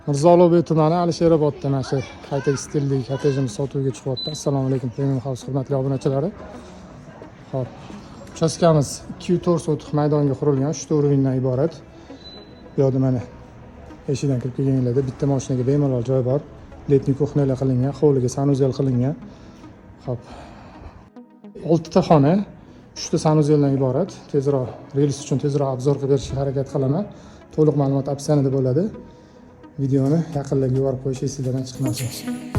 Mirzo Ulug'bek tumani Alisherobodda mana shu high-tech stilli kottejimiz sotuvga chiqyapti. Assalomu alaykum Premium House hurmatli obunachilari. Xo'p. Uchastkamiz 204 sotix maydonga qurilgan, 3 urindan iborat. Bu yerda mana eshikdan kirib kelganinglarda bitta mashinaga bemalol joy bor. Letniy kuxnalar qilingan, hovliga sanuzel qilingan. Xo'p. 6 ta xona, 3 ta sanuzeldan iborat. Tezroq relis uchun tezroq obzor qilib berishga harakat qilaman. To'liq ma'lumot opsiyasida bo'ladi. Videoni yaqinlarga yuborib qo'yish esingizdan chiqmasin.